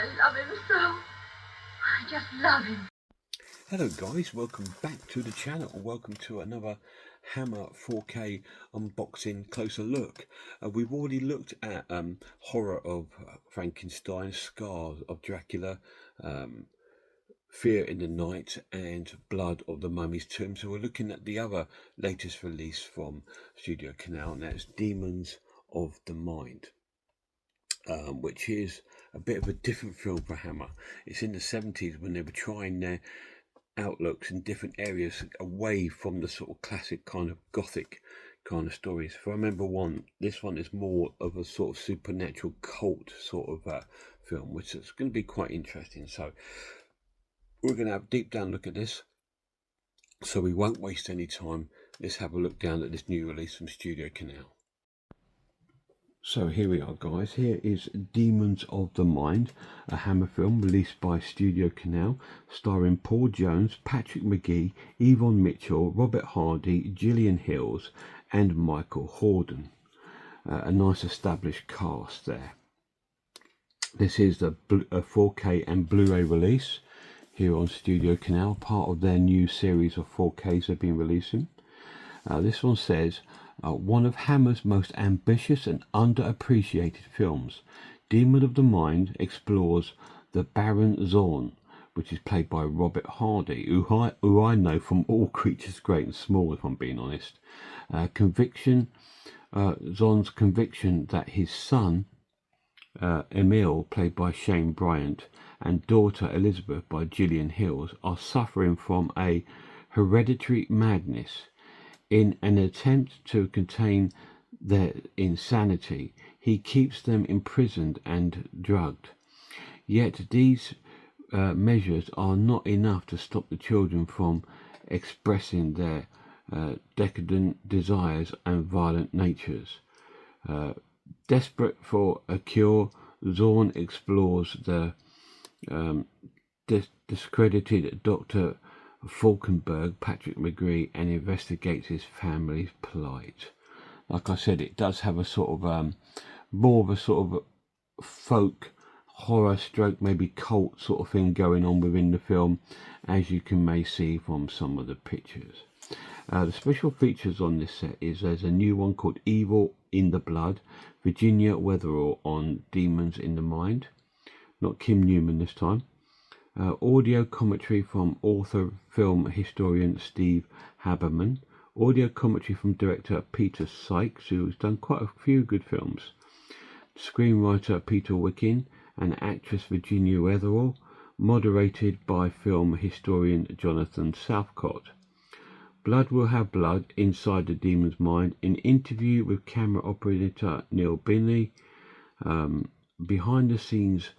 I love him so. I just love him. Hello guys, welcome back to the channel. Welcome to another Hammer 4K unboxing closer look. We've already looked at Horror of Frankenstein, Scars of Dracula, Fear in the Night and Blood of the Mummy's Tomb. So we're looking at the other latest release from Studio Canal, and that's Demons of the Mind, which is a bit of a different film for Hammer. It's in the 70s when they were trying their outlooks in different areas away from the sort of classic kind of gothic kind of stories. If I remember this one is more of a sort of supernatural cult sort of film, which is going to be quite interesting. So we're going to have a deep down look at this, so we won't waste any time. Let's have a look down at this new release from Studio Canal. So here we are guys, here is Demons of the Mind, a Hammer film released by Studio Canal, starring Paul Jones, Patrick Magee, Yvonne Mitchell, Robert Hardy, Gillian Hills and Michael Hordern. A nice established cast there. This is a 4K and Blu-ray release here on Studio Canal, part of their new series of 4Ks they've been releasing. This one says, one of Hammer's most ambitious and underappreciated films, Demon of the Mind explores the Baron Zorn, which is played by Robert Hardy, who I know from All Creatures Great and Small, if I'm being honest. Zorn's conviction that his son, Emil, played by Shane Bryant, and daughter Elizabeth by Gillian Hills, are suffering from a hereditary madness. In an attempt to contain their insanity, he keeps them imprisoned and drugged. Yet these measures are not enough to stop the children from expressing their decadent desires and violent natures. Desperate for a cure, Zorn explores the discredited Dr. Falkenberg, Patrick Magee, and investigates his family's plight. Like I said, it does have a sort of more of a sort of folk horror stroke, maybe cult sort of thing going on within the film, as you may see from some of the pictures. The special features on this set is there's a new one called Evil in the Blood, Virginia Weatherall on Demons in the Mind, not Kim Newman this time. Audio commentary from author film historian Steve Haberman, audio commentary from director Peter Sykes, who's done quite a few good films, screenwriter Peter Wicking and actress Virginia Weatherall, moderated by film historian Jonathan Southcott. Blood Will Have Blood, Inside the Demon's Mind, an interview with camera operator Neil Binney, behind the scenes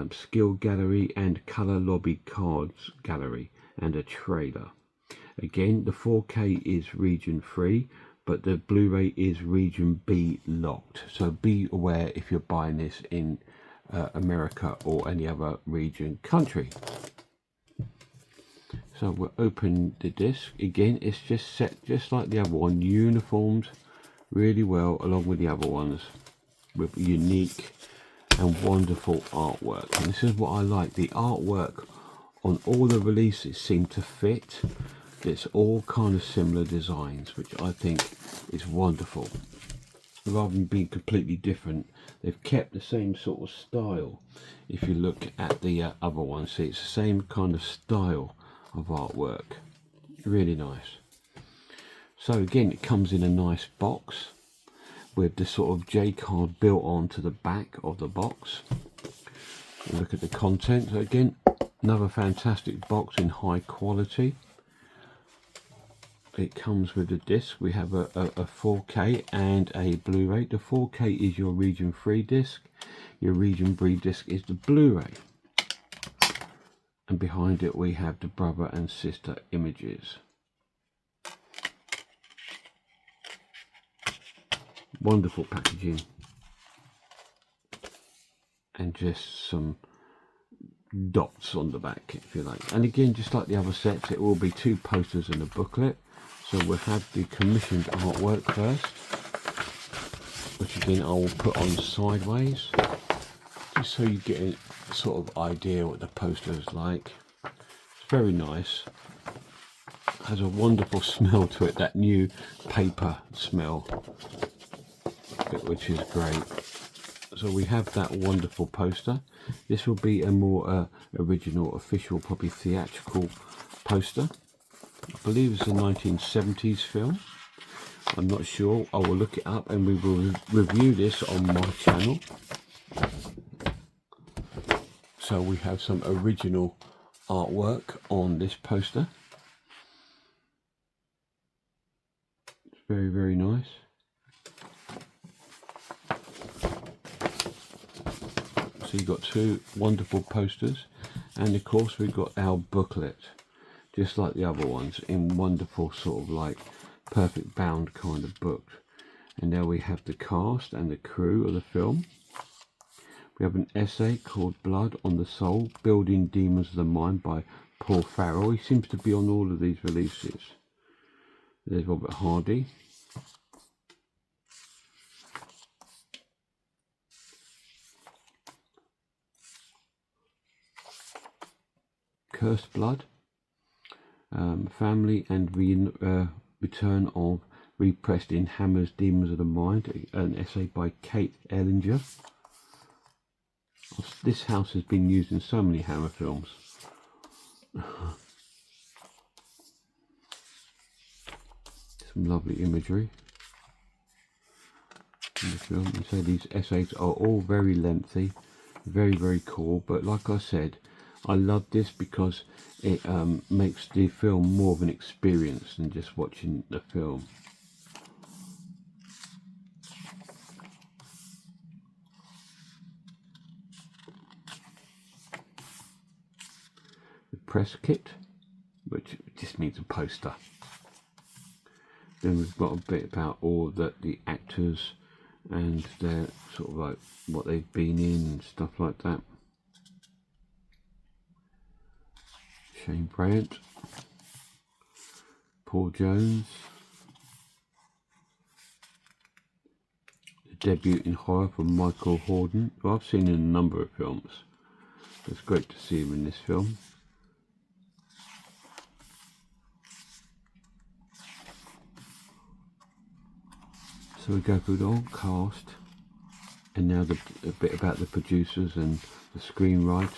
skill gallery and color lobby cards gallery, and a trailer. Again, the 4K is region free, but the Blu-ray is region B locked, so be aware if you're buying this in America or any other region country. So we'll open the disc. Again, it's just set just like the other one, uniformed really well along with the other ones, with unique and wonderful artwork. And this is what I like, the artwork on all the releases seem to fit. It's all kind of similar designs, which I think is wonderful. Rather than being completely different, they've kept the same sort of style. If you look at the other one, see, it's the same kind of style of artwork. Really nice. So again, it comes in a nice box with the sort of J card built onto the back of the box. Look at the content. So again, another fantastic box in high quality. It comes with a disc. We have a 4K and a Blu-ray. The 4K is your region 3 disc. Your region B disc is the Blu-ray. And behind it we have the brother and sister images. Wonderful packaging, and just some dots on the back, if you like. And again, just like the other sets, it will be 2 posters and a booklet. So we'll have the commissioned artwork first, which again I will put on sideways just so you get a sort of idea what the poster is like. It's very nice. Has a wonderful smell to it, that new paper smell, which is great. So we have that wonderful poster. This will be a more original, official, probably theatrical poster. I believe it's a 1970s film. I'm not sure. I will look it up and we will review this on my channel. So we have some original artwork on this poster. It's very, very nice. So you've got two wonderful posters, and of course we've got our booklet, just like the other ones, in wonderful sort of like perfect bound kind of book. And there we have the cast and the crew of the film. We have an essay called Blood on the Soul, Building Demons of the Mind by Paul Farrell. He seems to be on all of these releases. There's Robert Hardy. Cursed Blood, Family and Return of Repressed in Hammer's Demons of the Mind, an essay by Kate Ellinger. This house has been used in so many Hammer films. Some lovely imagery in the film. And so these essays are all very lengthy, very, very cool. But like I said, I love this because it makes the film more of an experience than just watching the film. The press kit, which just means a poster. Then we've got a bit about all the actors and their sort of like what they've been in and stuff like that. Shane Bryant, Paul Jones, the debut in horror from Michael Hordern, who I've seen in a number of films. It's great to see him in this film. So we go through the whole cast, and now a bit about the producers and the screenwriter,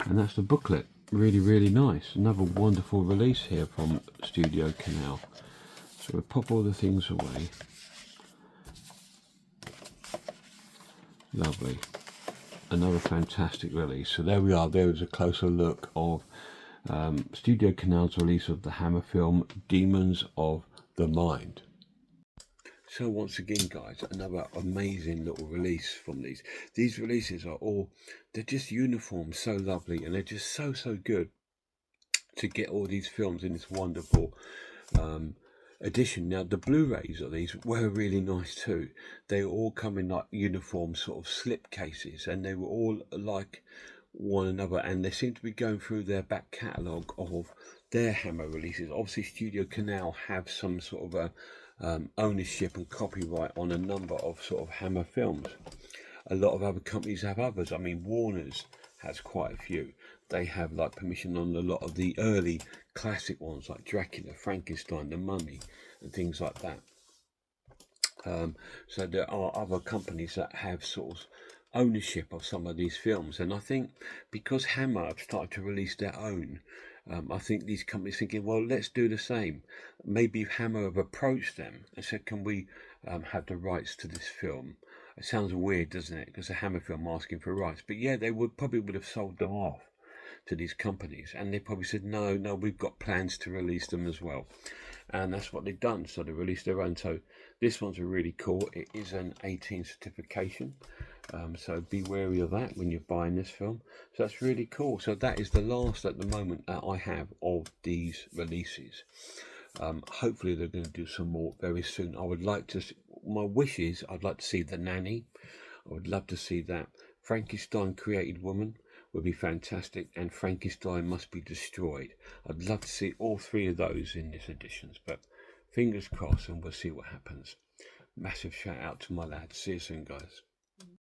and that's the booklet. Really, really nice. Another wonderful release here from Studio Canal. So we'll pop all the things away. Lovely. Another fantastic release. So there we are. There is a closer look of Studio Canal's release of the Hammer film Demons of the Mind. So once again, guys, another amazing little release from these. These releases are all, they're just uniform, so lovely, and they're just so good to get all these films in this wonderful edition. Now the Blu-rays of these were really nice too. They all come in like uniform sort of slip cases, and they were all like one another, and they seem to be going through their back catalogue of their Hammer releases. Obviously Studio Canal have some sort of a ownership and copyright on a number of sort of Hammer films. A lot of other companies have others. I mean, Warner's has quite a few. They have like permission on a lot of the early classic ones like Dracula, Frankenstein, The Mummy and things like that. So there are other companies that have sort of ownership of some of these films, and I think because Hammer have started to release their own, I think these companies thinking, well, let's do the same. Maybe Hammer have approached them and said, can we have the rights to this film? It sounds weird, doesn't it? Because a Hammer film asking for rights. But yeah, they probably would have sold them off to these companies, and they probably said, no, we've got plans to release them as well. And that's what they've done. So they released their own. So this one's really cool. It is an 18 certification. So be wary of that when you're buying this film. So that's really cool. So that is the last at the moment that I have of these releases. Hopefully they're going to do some more very soon. I would like to see, my wish is I'd like to see The Nanny. I would love to see that. Frankenstein Created Woman would be fantastic, and Frankenstein Must Be Destroyed. I'd love to see all three of those in this editions, but fingers crossed, and we'll see what happens. Massive shout out to my lads. See you soon, guys.